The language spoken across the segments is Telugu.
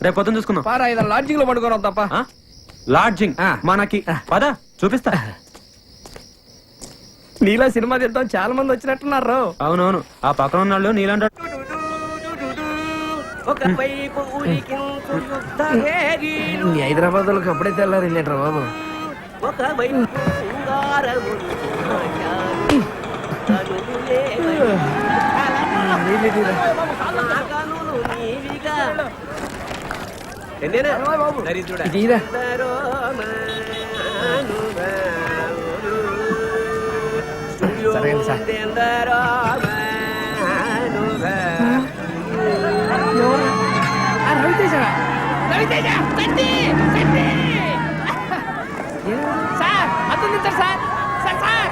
రేపు పొద్దున చూసుకుందాం. లాడ్జింగ్ లో పడుకోవడం తప్ప. లాడ్జింగ్ మనకి పద చూపిస్తా. నీలా సినిమా తీద్దాం చాలా మంది వచ్చినట్టున్నారు. అవునవును, ఆ పక్కన ఉన్నాళ్ళు నీలాంటి హైదరాబాద్ వాళ్ళకి అప్పుడే తెల్లారిందేంట్రా బాబు. సరే సార్. సార్ అతను సార్ సార్ సార్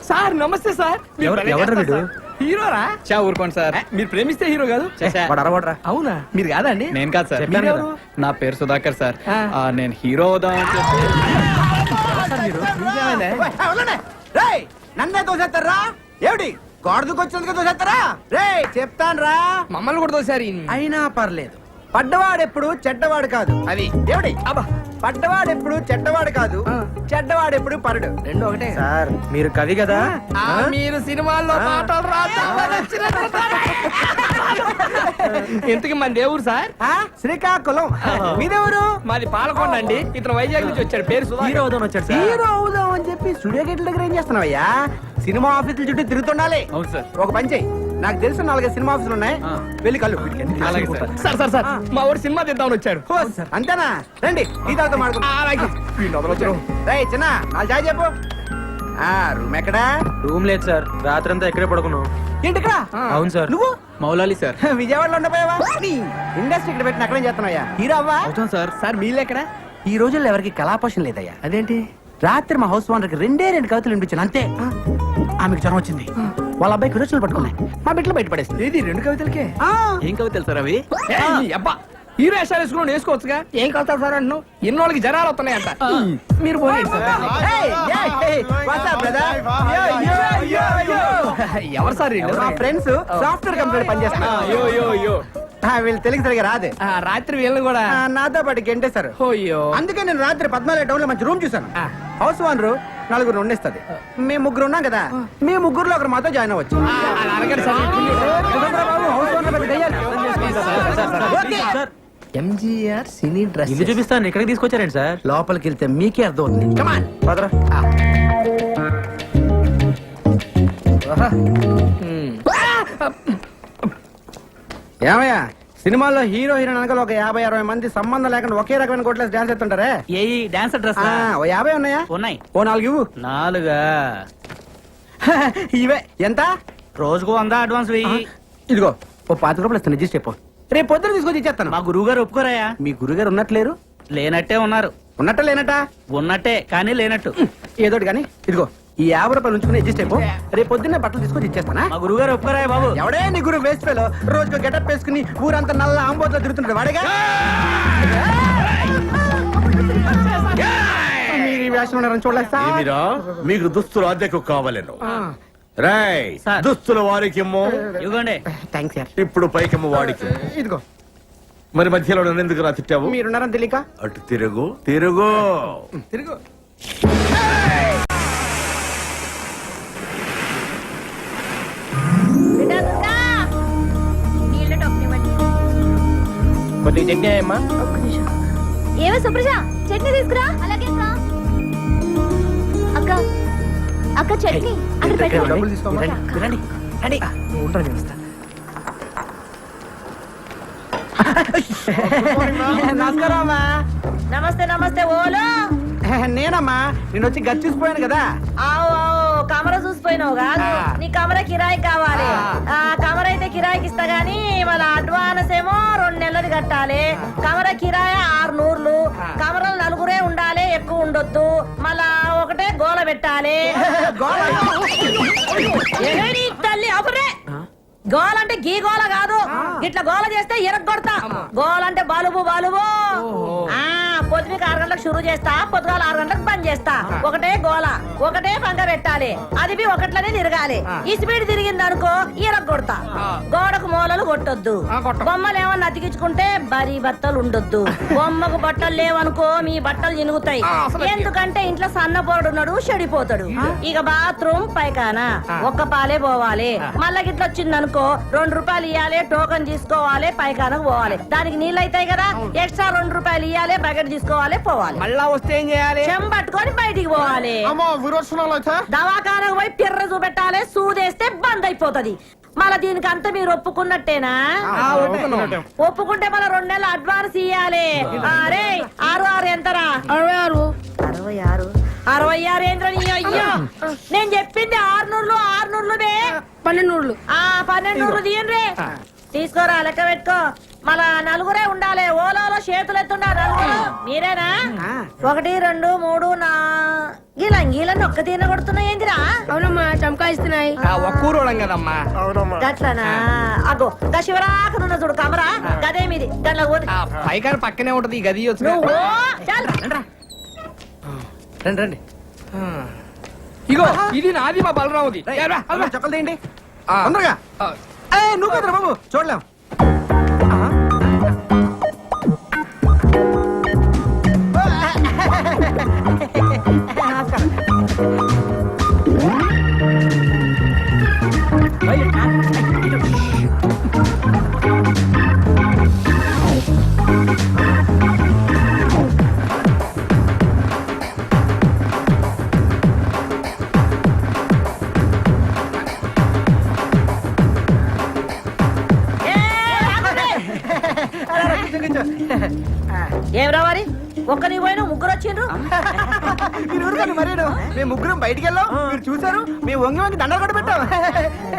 సార్ నమస్తే సార్. హీరోరా? చా ఊరుకోండి సార్. మీరు ప్రేమిస్తే హీరో కాదు. అవునా? మీరు కాదా అండి? నేను కాదు సార్. నా పేరు సుధాకర్ సార్. నేను హీరో అవుదాం. నన్నే తోసేస్తారా ఏమిటి? గోడకు వచ్చినందుకు తోసేస్తారా? రే చెప్తాను రా, మమ్మల్ని కూడా తోసారు. అయినా పర్లేదు. పడ్డవాడెప్పుడు చెడ్డవాడు కాదు. అది ఏమిటి? అబ్బా, పడ్డవాడెప్పుడు చెడ్డవాడు కాదు, చెడ్డవాడెప్పుడు పరుడు. రెండు ఒకటే సార్. మీరు కవి కదా? మీరు సినిమాల్లో మాటలు ఎంతకి మన దేవుడు సార్? శ్రీకాకుళం. మీదెవరు? మాది పాలకొండ అండి. ఇతను వైజాగ్ నుంచి వచ్చాడు. పేరు హీరో అవుదాం వచ్చాడు సార్. హీరో అవుదాం అని చెప్పి స్టూడియో గేట్ల దగ్గర ఏం చేస్తున్నావయ్యా? సినిమా ఆఫీసుల చుట్టూ తిరుగుతుండాలి. అవును సార్. ఒక పని చెయ్యి, నాకు తెలిసిన 4 సినిమా ఆఫీసులు ఉన్నాయి, వెళ్ళి కళ్ళు. అలాగే సార్. సార్ సార్ సార్ మా ఊరు సినిమా తీద్దామని వచ్చాడు. అంతేనా? రండి ఈ తాగుతా మాడుకుందాం. చిన్న నాకు చాయ్ చెప్పు. రూమ్ ఎక్కడా? రూమ్ లేదు సార్, రాత్రంతా ఎక్కడే పడుకున్నాం. ఏంటి ఇక్కడ? అవును సార్. నువ్వు మౌలాలి సార్. విజయవాడలో ఉండపోయావా? ఇండస్ట్రీ ఇక్కడ పెట్టిన అక్కడేం చేస్తున్నావా? హీరో అవ్వా? అవుతాం సార్. సార్ మీళ్ళు ఎక్కడ? ఈ రోజుల్లో ఎవరికి కళాపోషణ లేదయ్యా. అదేంటి? రాత్రి మా హౌస్ ఓనర్కి 2 కవితలు వినిపించాను అంతే. ఆమెకు జ్వరం వచ్చింది, వాళ్ళ అబ్బాయికి రోజులు పట్టుకున్నాయి, మా బిడ్డలు బయటపడేస్తుంది. ఏది 2 కవితలకే? ఏం కవితలు సార్ అవి? అబ్బా, హీరో వేషాలు వేసుకుని వేసుకోవచ్చుగా. ఏం కలుతారు సార్ అంటున్నావు? ఇన్నోళ్ళకి జనాలు వస్తున్నాయంట. మీరు ఎవరు సార్? మా ఫ్రెండ్స్ సాఫ్ట్వేర్ కంపెనీ పనిచేస్తున్నారు. వీళ్ళు తెలుగు సరిగా రాదు. రాత్రి వీళ్ళని కూడా నాతో పాటు గెంటేశారు. అందుకే నేను రాత్రి 14 టౌన్ లో మంచి రూమ్ చూసాను. House owner 4 ఉండిస్తుంది. మేము 3 ఉన్నాం కదా, మేము 3లో ఒకరు మాతో జాయిన్ అవ్వచ్చు. ఎంజీఆర్ సినీ డ్రెస్ ఇల్లు చూపిస్తాను. ఇక్కడికి తీసుకొచ్చారండి సార్? లోపలికి వెళ్తే మీకే అర్థం అవుతుంది. కమాన్ పదరా. ఏమయ్యా, సినిమాల్లో హీరో హీరోయిన్ అనగా ఒక 50-60 మంది సంబంధం లేకుండా ఒకే రకమైన కోట్లేసి డాన్స్ ఎత్తుంటారే. ఏ డాన్స్ డ్రెస్? ఓ 50 ఉన్నాయా? ఉన్నాయి. ఓ 4 ఇవ్వు. 4 ఇవే ఎంత? రోజుకు 100 అడ్వాన్స్ వెయ్యి. ఇదిగో ఓ 5 రూపాయలు ఇస్తాను, అడ్జస్ట్ చెప్పు. రేపు పొద్దున తీసుకొచ్చి ఇచ్చేస్తాను. మా గురువు గారు ఒప్పుకోరాయా? మీ గురుగారు ఉన్నట్లేరు? లేనట్టే ఉన్నారు. ఉన్నట్ట లేనట? ఉన్నట్టే కానీ లేనట్టు. ఏదోటి కానీ ఇదిగో ఈ 50 రూపాయలు ఉంచుకుని అడ్జస్ట్ అయిపో. రేపు పొద్దున్నే బట్టలు తీసుకొచ్చి ఇచ్చేస్తానా? మా గురువు గారు ఒప్పుకోరాయా బాబు? ఎవడే నీ గురువు? Waste fellow. రోజుకు గెటప్ వేసుకుని ఊరంతా నల్ల ఆంబోతో తిరుగుతుంటాడు వాడేగా. మీరు ఈ వేషం ఉన్నారని చూడలేదు సార్. మీకు దుస్తులు అద్దెకు కావాలను. రాయ్ దుస్తుల వారికి ఇవ్వండి. Thanks sir. ఇప్పుడు పైకెమ్మ వాడికి. ఇదిగో. మరి మధ్యలో నన్ను ఎందుకు రా తిట్టావు? మీరున్నారని తెలియక. అటు తిరుగు తిరుగు తిరుగు. కొద్దిగా చట్నీ అమ్మా. ఏమో సుప్రజ, చట్నీ తీసుకురా. అలాగే అక్క. అక్క చట్నీ అక్కడ పెట్టు. డబ్బులు తీసుకోమా. రండి రండి. ఉంటాను చేస్తా. నమస్కారం అమ్మా. నమస్తే నమస్తే. ఓలో నేనమ్మా, నేను వచ్చి గది చూసిపోయాను కదా. ఆవు ఆవు కెమెరా చూసిపోయినావు కాదు, నీ కెమెరా కిరాయి కావాలి. ఆ కెమెరా అయితే కిరాయికి ఇస్తా గానీ మళ్ళీ అడ్వాన్స్ ఏమో 2 నెలలు కట్టాలి. కెమెరా కిరాయి 600. కెమెరాలు 4 ఉండాలి, ఎక్కువ ఉండొద్దు. మళ్ళా ఒకటే గోల పెట్టాలి. తల్లి అప్పుడే గోల అంటే గీ గోల కాదు, ఇట్లా గోల చేస్తే ఇరగొడతా. గోల అంటే బలుబు బలుబు. పొద్దుకి 6 గంటలకు షురూ చేస్తా, పొద్దుగాల 6 గంటలకు బంద్ చేస్తా. ఒకటే గోల, ఒకటే పంగ పెట్టాలి, అది బి ఒకట్లనే తిరగాలి. ఈ స్పీడ్ తిరిగింది అనుకో ఇరగొడతా. గోడకు మూలలు కొట్టొద్దు, బొమ్మలు ఏమన్నా అతికించుకుంటే బరీ బట్టలు ఉండొద్దు. బొమ్మకు బట్టలు లేవనుకో మీ బట్టలు చినుగుతాయి. ఎందుకంటే ఇంట్లో సన్నపోడు ఉన్నాడు, చెడిపోతాడు. ఇక బాత్రూమ్ పైకానా ఒక్క పాలే పోవాలి. మళ్ళా గిట్ల వచ్చిందనుకో 2 రూపాయలు ఇవ్వాలి, టోకన్ తీసుకోవాలి, పైకానకు పోవాలి. దానికి నీళ్ళు అవుతాయి కదా, ఎక్స్ట్రా 2 రూపాయలు ఇవ్వాలి, బకెట్ తీసుకోవాలి, పోవాలి. మళ్ళా వస్తే ఏం చేయాలి? చెంబట్టుకొని బయటికి పోవాలి. దవాఖానకు పోయి పిర్ర చూపెట్టాలి, సూదేస్తే బంద్ అయిపోతది. మళ్ళా దీనికి అంతా మీరు ఒప్పుకున్నట్టేనా? ఒప్పుకుంటే మళ్ళీ 2 నెలలు అడ్వాన్స్ ఇయ్యాలి. అరే 6 ఎంతరా? 66 66 ఏంద్రా నీ అయ్యో? నేను చెప్పింది 600 600 1200 తీయండి. తీసుకోరా, లెక్క పెట్టుకో. మళ్ళా నలుగురే ఉండాలి, ఓలో చేతులు ఎత్తుండా నలుగురు. మీరేనా? 1 2 3 4 గీలని ఒక్క తీన కొడుతున్నాయి ఏందిరా? అవునమ్మా, చమకాయిస్తున్నాయి. ఒక్కూరోళం కదమ్మా. గట్లనా? అగో గా శివరాకనున్న చూడు కమరా, గదే మీది. దాంట్లో పోతే పైకాడ పక్కనే ఉంటది ఈ గది. వచ్చి నువ్వు చాలు. రండి రండి. ఇగో ఇది నాది, మా బలరాముది. చెప్పలు తీయండి తొందరగా. నువ్వు కదరా బాబు, చూడలేం. ఏం రావాలి? ఒక్క నీ పోయిన ముగ్గురు వచ్చిండ్రు. మీరు ఊరుకోండి మరేను. మేము ముగ్గురం బయటికి వెళ్ళాం, మీరు చూసారు. మేము వంగి వంగి దండలు కూడా పెట్టాం.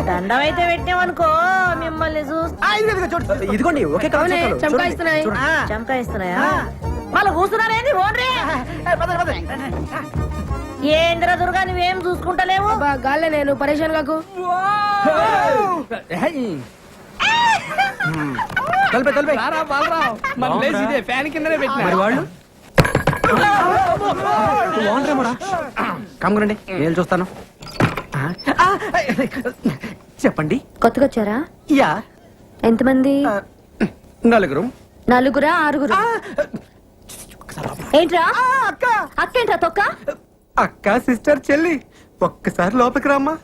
దండం అయితే పెట్టామనుకో మిమ్మల్ని ఇదిగోండి ఒకే చమకాయిస్తున్నాయి. చంకాయిస్తున్నాయా? మళ్ళీ కూర్చున్నారేంది? ఓన్రే ఏంద్ర దుర్గా, నువ్వేం చూసుకుంటలేవు? గాల్లే నేను పరేషాన్ కాకు. తలపే రారా బలరావు, మన ప్లేస్ ఇదే, ఫ్యాన్ కిందనే పెట్టినా. మరి వాళ్ళు కమ్మురండి, నేను చూస్తాను. చెప్పండి. కొత్తగా వచ్చారా? యా. ఎంతమంది? 4. 4 6? ఏంట్రా అక్క అక్కేంట్రా తొక్క? అక్క సిస్టర్ చెల్లి, ఒక్కసారి లోపలికి రామ్మా.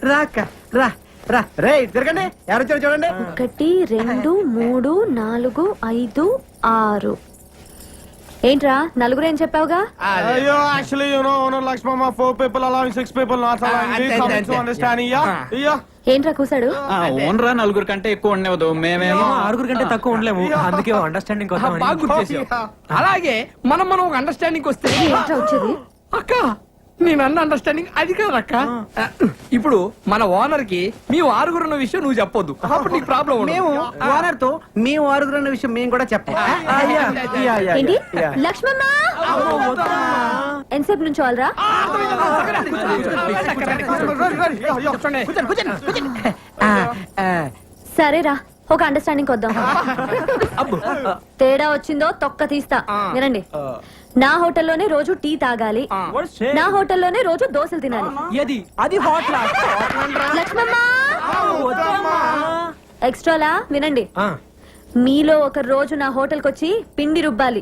రా అక్క, రా రా. రే తిరగండి, ఎవరు వచ్చారు చూడండి. 1 2 3 4 5 6. ఏంట్రా 4 ఏం చెప్పావుగా? Yo, actually, you know, Lakshmama, 4 people allowing 6 people not allowing. We come to understand, yeah. ఏంట్రా కూసాడు? ఓన్రా 4 కంటే ఎక్కువ ఉండవద్దు. మేమేమో 6 కంటే తక్కువ ఉండలేము, అందుకే అండర్స్టాండింగ్ బాగా గుర్తు చేసావు. అలాగే మనం ఒక అండర్స్టాండింగ్ వస్తే. ఏంట్రా వచ్చేది? అక్క నేను అన్న అండర్స్టాండింగ్ అది కాదక్క. ఇప్పుడు మన ఓనర్ కి మీ 6 ఉన్న విషయం నువ్వు చెప్పొద్దు, అప్పుడు నీకు ప్రాబ్లం. మేము ఓనర్ తో మేము 6 అన్న విషయం మేము కూడా చెప్పాం. ఏంటి లక్ష్మమ్మ? ఎంతసేపు నుంచి వాళ్ళరా? సరేరా, ఒక అండర్స్టాండింగ్ వద్దాం. తేడా వచ్చిందో తొక్క తీస్తా. వినండి, నా హోటల్లోనే రోజు టీ తాగాలి, నా హోటల్లోనే రోజు దోశలు తినాలి. అది హాట్ లక్ష్మమ్మ ఎక్స్ట్రాలా వినండి, మీలో ఒక రోజు నా హోటల్ కి వచ్చి పిండి రుబ్బాలి.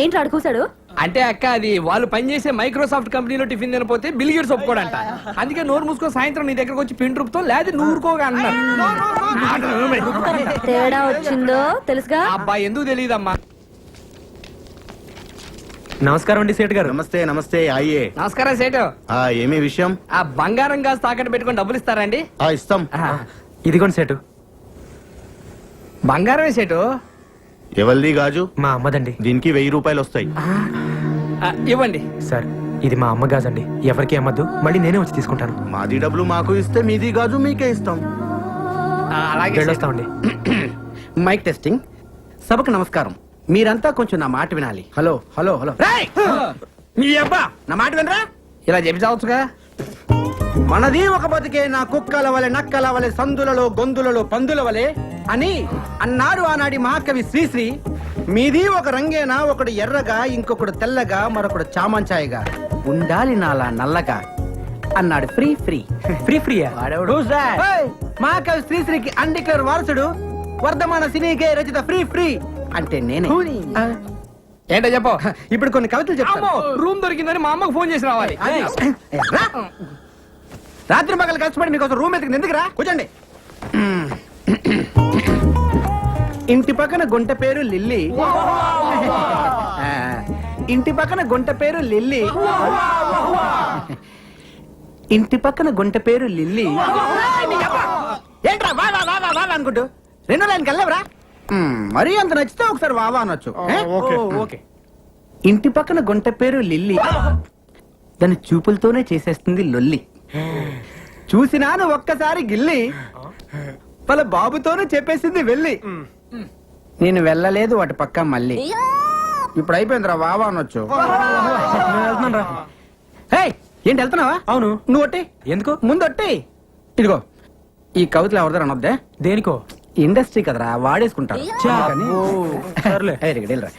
ఏంటి అడుగుసాడు? అంటే అక్క అది వాళ్ళు పనిచేసే మైక్రోసాఫ్ట్ కంపెనీలో టిఫిన్ తినపోతే బిల్ గేట్స్ ఒప్పుకోడంట. అందుకే నోరు మూసుకొని సాయంత్రం నీ దగ్గరకు వచ్చి పిండి రుబ్బుతో, లేదా నువ్వు ఊరుకోగా అన్నారు. తేడా వచ్చిందో తెలుసుగా? అబ్బాయి ఎందుకు తెలియదమ్మా. నమస్కారం అండి సేట్ గారు. నమస్తే నమస్తే. అయ్యే నమస్కారం సేటు. ఏమి విషయం? ఆ బంగారం కాస్త తాకట్టు పెట్టుకొని డబ్బులు ఇస్తారండి? ఇస్తాం. ఇదిగోండి సేటు. బంగారమే సేటు. ఎవరిది గాజు? మా అమ్మదండి. దీనికి 1000 రూపాయలు వస్తాయి. ఇవ్వండి సార్, ఇది మా అమ్మ గాజండి, ఎవరికి అమ్మద్దు, మళ్ళీ నేనే వచ్చి తీసుకుంటాను. మాది డబ్బులు మాకు ఇస్తే మీది గాజు మీకే ఇస్తాం. అలాగే వెళ్ళొస్తామండి. Mic testing. సభకు నమస్కారం. మీరంతా కొంచెం నా మాట వినాలి. Hello hello hello. నీ అబ్బా నా మాట వినరా? ఇలా చెప్పి చావచ్చుగా. మనది ఒక బతికే నా కుక్కల వలె నక్కల వలె సందులలో గొంతులలో పందుల వలె అని అన్నాడు ఆనాడి మహాకవి శ్రీశ్రీ. మీది ఒక రంగేనా, ఒకడు ఎర్రగా, ఇంకొకడు తెల్లగా, మరొకడు చామంచాయిగా, ఉండాలి నాలా నల్లగా అన్నాడు ఫ్రీ ఫ్రీ. ఫ్రీ ఫ్రీయా? ఏయ్, మహాకవి శ్రీశ్రీకి అన్డిక్లేర్ వారసుడు, వర్ధమాన సినీకే రచిత ఫ్రీ ఫ్రీ అంటే నేనే. ఆ, ఏంటో చెప్పు. ఇప్పుడు కొన్ని కవితలు చెప్తాను. రూమ్ దొరికిందని మా అమ్మకు ఫోన్ చేసి రావాలి. రా. రాత్రి పగలు కష్టపడి మీకోసం రూమ్ ఎత్తుకుని ఎందుకు రా? కూర్చోండి. ఇంటి పక్కన గుంట పేరు లిల్లీ. ఆ, ఇంటి పక్కన గుంట పేరు లిల్లీ. ఇంటి పక్కన గుంట పేరు లిల్లీ. ఏంట్రా వా వా వా వా వా అనుకుంటూ రెండో లైన్కి వెళ్ళవరా? మరీ అంత నచ్చితే ఒకసారి వావా అనొచ్చు. ఓకే. ఇంటి పక్కన గుంట పేరు లిల్లీ, దాని చూపులతోనే చేసేస్తుంది లొల్లి. చూసినాను ఒక్కసారి గిల్లి, వాళ్ళ బాబుతోనే చెప్పేసింది వెళ్ళి. నేను వెళ్ళలేదు వాటి పక్క మళ్ళీ. ఇప్పుడు అయిపోయిందిరా వావా అనొచ్చు. హేయ్, ఏంటి వెళ్తున్నావా? అవును. నువ్వు ఒట్టి ఎందుకు? ముందు ఒట్టి. ఇదిగో ఈ కవితలు ఎవరిదారు అనొద్దే, దేనికో? ఇండస్ట్రీ కదరా వాడేసుకుంటారు. చా. సర్లే. ఏయ్, రేయ్, రేయ్, రేయ్.